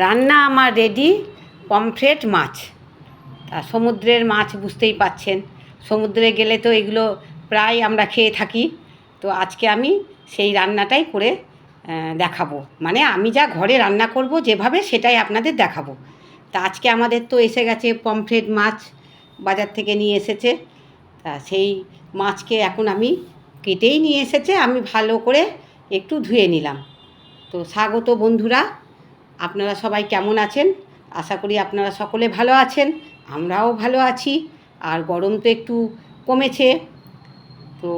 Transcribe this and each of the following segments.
রান্না আমার ready. Pomfret মাছ, তা সমুদ্রের মাছ বুঝতেই পাচ্ছেন, সমুদ্রে গেলে তো এগুলো প্রায় আমরা খেয়ে থাকি। তো আজকে আমি সেই রান্নাটাই করে দেখাবো, মানে আমি যা ঘরে রান্না করব যেভাবে, সেটাই আপনাদের দেখাবো। তা আজকে আমাদের তো এসে গেছে পমফ্রেট মাছ, বাজার থেকে নিয়ে এসেছে। তা সেই মাছকে এখন আমি কেটেই নিয়ে এসেছে, আমি ভালো করে একটু ধুয়ে নিলাম। তো স্বাগত বন্ধুরা, আপনারা সবাই কেমন আছেন? আশা করি আপনারা সকলে ভালো আছেন, আমরাও ভালো আছি। আর গরম তো একটু কমেছে, তো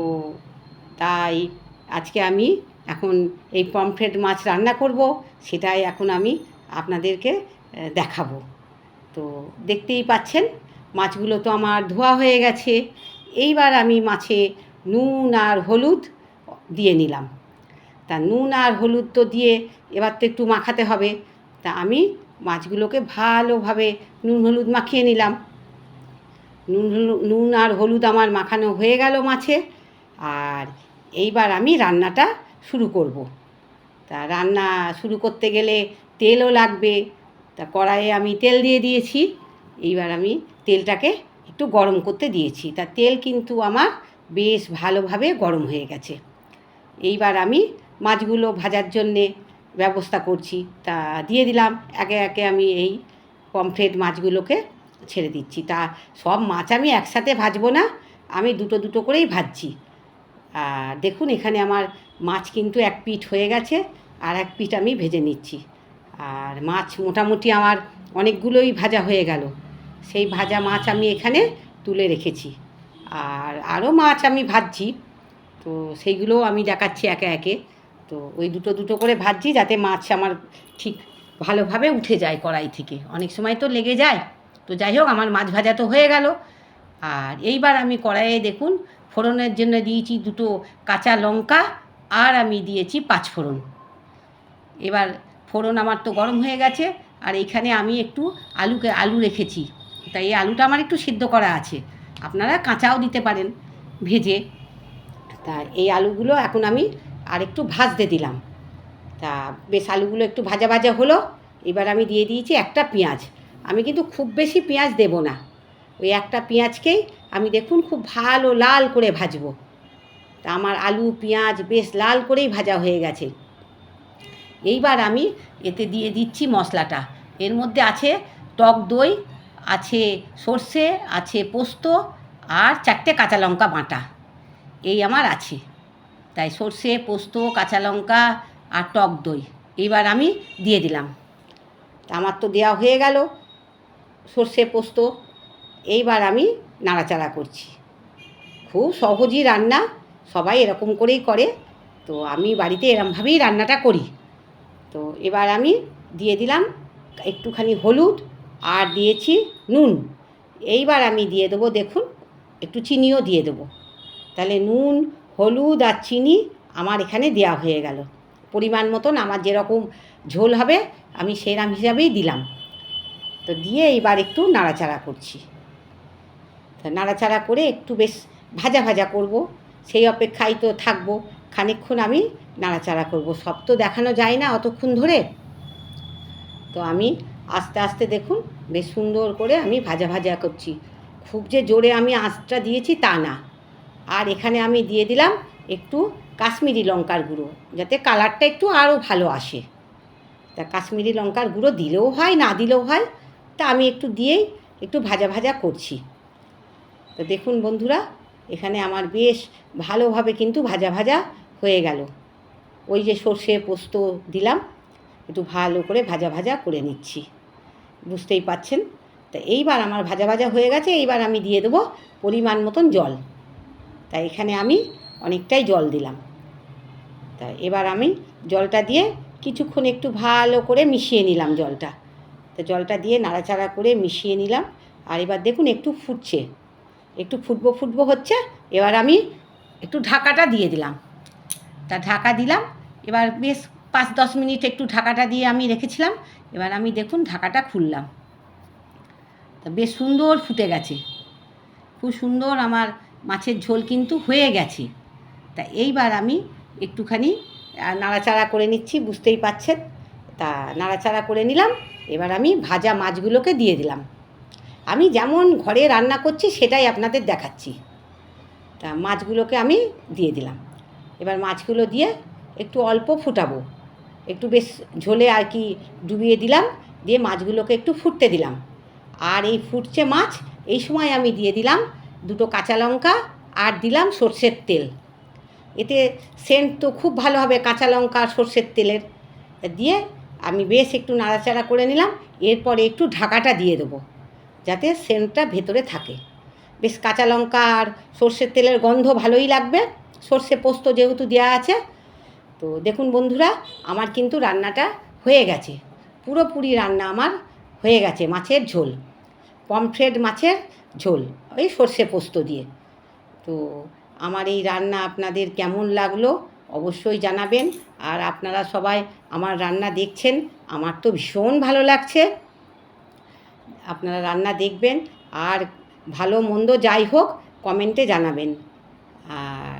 তাই আজকে আমি এখন এই পমফ্রেট মাছ রান্না করব, সেটাই এখন আমি আপনাদেরকে দেখাবো। তো দেখতেই পাচ্ছেন মাছগুলো তো আমার ধোয়া হয়ে গেছে। এইবার আমি মাছে নুন আর হলুদ দিয়ে নিলাম। তা নুন আর হলুদ তো দিয়ে এবার তো একটু মাখাতে হবে। তা আমি মাছগুলোকে ভালোভাবে নুন হলুদ মাখিয়ে নিলাম। নুন আর হলুদ আমার মাখানো হয়ে গেল মাছে। আর এইবার আমি রান্নাটা শুরু করব। তা রান্না শুরু করতে গেলে তেলও লাগবে। তা কড়াইয়ে আমি তেল দিয়ে দিয়েছি। এইবার আমি তেলটাকে একটু গরম করতে দিয়েছি। তা তেল কিন্তু আমার বেশ ভালোভাবে গরম হয়ে গেছে। এইবার আমি মাছগুলো ভাজার জন্যে ব্যবস্থা করছি। তা দিয়ে দিলাম একে একে আমি এই পমফ্রেট মাছগুলোকে ছেড়ে দিচ্ছি। তা সব মাছ আমি একসাথে ভাজবো না, আমি দুটো দুটো করেই ভাজছি। আর দেখুন এখানে আমার মাছ কিন্তু এক পিঠ হয়ে গেছে, আর এক পিঠ আমি ভেজে নিচ্ছি। আর মাছ মোটামুটি আমার অনেকগুলোই ভাজা হয়ে গেল। সেই ভাজা মাছ আমি এখানে তুলে রেখেছি। আর আরও মাছ আমি ভাজছি, তো সেইগুলোও আমি দেখাচ্ছি একে একে। তো ওই দুটো দুটো করে ভাজছি, যাতে মাছ আমার ঠিক ভালোভাবে উঠে যায় কড়াই থেকে। অনেক সময় তো লেগে যায়। তো যাই হোক, আমার মাছ ভাজা তো হয়ে গেল। আর এইবার আমি কড়াইয়ে দেখুন ফোড়নের জন্য দিয়েছি দুটো কাঁচা লঙ্কা, আর আমি দিয়েছি 5 ফোড়ন। এবার ফোড়ন আমার তো গরম হয়ে গেছে। আর এইখানে আমি একটু আলু রেখেছি, তাই এই আলুটা আমার একটু সিদ্ধ করা আছে। আপনারা কাঁচাও দিতে পারেন ভেজে। তা এই আলুগুলো এখন আমি আর একটু ভাজতে দিলাম। তা বেশ আলুগুলো একটু ভাজা ভাজা হলো। এবার আমি দিয়ে দিয়েছি একটা পেঁয়াজ। আমি কিন্তু খুব বেশি পেঁয়াজ দেব না, ওই একটা পেঁয়াজকেই আমি দেখুন খুব ভালো লাল করে ভাজবো। তা আমার আলু পেঁয়াজ বেশ লাল করেই ভাজা হয়ে গেছে। এইবার আমি এতে দিয়ে দিচ্ছি মশলাটা। এর মধ্যে আছে টক দই, আছে সর্ষে, আছে পোস্ত, আর 4টে কাঁচা লঙ্কা বাটা, এই আমার আছে। তাই সর্ষে, পোস্ত, কাঁচা লঙ্কা আর টক দই এইবার আমি দিয়ে দিলাম। তা আমার তো দেওয়া হয়ে গেল সর্ষে পোস্ত। এইবার আমি নাড়াচাড়া করছি। খুব সহজই রান্না, সবাই এরকম করেই করে। তো আমি বাড়িতে এরকমভাবেই রান্নাটা করি। তো এবার আমি দিয়ে দিলাম একটুখানি হলুদ, আর দিয়েছি নুন। এইবার আমি দিয়ে দেবো দেখুন একটু চিনিও দিয়ে দেবো। তাহলে নুন, হলুদ আর চিনি আমার এখানে দেওয়া হয়ে গেল। পরিমাণ মতন আমার যেরকম ঝোল হবে আমি সেরকম হিসাবেই দিলাম। তো দিয়ে এবার একটু নাড়াচাড়া করছি। তা নাড়াচাড়া করে একটু বেশ ভাজা ভাজা করব, সেই অপেক্ষায় তো থাকবো। খানিকক্ষণ আমি নাড়াচাড়া করব, সব তো দেখানো যায় না অতক্ষণ ধরে। তো আমি আস্তে আস্তে দেখুন বেশ সুন্দর করে আমি ভাজা ভাজা করছি। খুব যে জোরে আমি আঁচটা দিয়েছি তা না। আর এখানে আমি দিয়ে দিলাম একটু কাশ্মীরি লঙ্কার গুঁড়ো, যাতে কালারটা একটু আরও ভালো আসে। তা কাশ্মীরি লঙ্কার গুঁড়ো দিলেও হয়, না দিলেও হয়। তা আমি একটু দিয়েই একটু ভাজা ভাজা করছি। তো দেখুন বন্ধুরা, এখানে আমার বেশ ভালোভাবে কিন্তু ভাজা ভাজা হয়ে গেল। ওই যে সর্ষে পোস্ত দিলাম, একটু ভালো করে ভাজা ভাজা করে নিচ্ছি, বুঝতেই পাচ্ছেন। তা এইবার আমার ভাজা ভাজা হয়ে গেছে। এইবার আমি দিয়ে দেবো পরিমাণ মতন জল। তাই এখানে আমি অনেকটাই জল দিলাম। তা এবার আমি জলটা দিয়ে কিছুক্ষণ একটু ভালো করে মিশিয়ে নিলাম জলটা। তো জলটা দিয়ে নাড়াচাড়া করে মিশিয়ে নিলাম। আর এবার দেখুন একটু ফুটছে, একটু ফুটবো ফুটবো হচ্ছে। এবার আমি একটু ঢাকাটা দিয়ে দিলাম। তা ঢাকা দিলাম। এবার বেশ 5-10 মিনিট একটু ঢাকাটা দিয়ে আমি রেখেছিলাম। এবার আমি দেখুন ঢাকাটা খুললাম। তা বেশ সুন্দর ফুটে গেছে, খুব সুন্দর আমার মাছের ঝোল কিন্তু হয়ে গেছে। তা এইবার আমি একটুখানি নাড়াচাড়া করে নিচ্ছি, বুঝতেই পাচ্ছেন। তা নাড়াচাড়া করে নিলাম। এবার আমি ভাজা মাছগুলোকে দিয়ে দিলাম। আমি যেমন ঘরে রান্না করছি সেটাই আপনাদের দেখাচ্ছি। তা মাছগুলোকে আমি দিয়ে দিলাম। এবার মাছগুলো দিয়ে একটু অল্প ফুটাবো, একটু বেশ ঝোলে আর কি ডুবিয়ে দিলাম, দিয়ে মাছগুলোকে একটু ফুটতে দিলাম। আর এই ফুটছে মাছ, এই সময় আমি দিয়ে দিলাম 2টো কাঁচা লঙ্কা আর দিলাম সর্ষের তেল। এতে সেন্ট তো খুব ভালো হবে কাঁচা লঙ্কা আর সর্ষের তেলের। দিয়ে আমি বেশ একটু নাড়াচাড়া করে নিলাম। এরপরে একটু ঢাকাটা দিয়ে দেবো যাতে সেন্টটা ভেতরে থাকে। বেশ কাঁচা লঙ্কা আর সর্ষের তেলের গন্ধ ভালোই লাগবে, সর্ষে পোস্ত যেহেতু দেওয়া আছে। তো দেখুন বন্ধুরা, আমার কিন্তু রান্নাটা হয়ে গেছে, পুরোপুরি রান্না আমার হয়ে গেছে। মাছের ঝোল, পমফ্রেট মাছের ঝোল, ওই সর্ষে পোস্ত দিয়ে। তো আমার এই রান্না আপনাদের কেমন লাগলো অবশ্যই জানাবেন। আর আপনারা সবাই আমার রান্না দেখছেন, আমার তো ভীষণ ভালো লাগছে। আপনারা রান্না দেখবেন আর ভালো মন্দ যাই হোক কমেন্টে জানাবেন। আর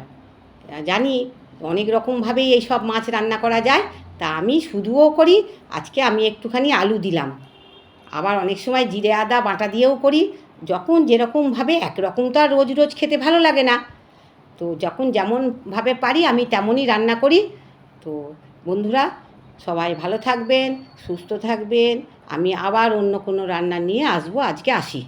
জানি অনেক রকমভাবেই এই সব মাছ রান্না করা যায়, তা আমি শুধুও করি। আজকে আমি একটুখানি আলু দিলাম, আবার অনেক সময় জিরে আদা বাটা দিয়েও করি। যখন যেরকমভাবে, একরকম তো আর রোজ রোজ খেতে ভালো লাগে না, তো যখন যেমনভাবে পারি আমি তেমনই রান্না করি। তো বন্ধুরা সবাই ভালো থাকবেন, সুস্থ থাকবেন। আমি আবার অন্য কোনো রান্না নিয়ে আসবো। আজকে আসি।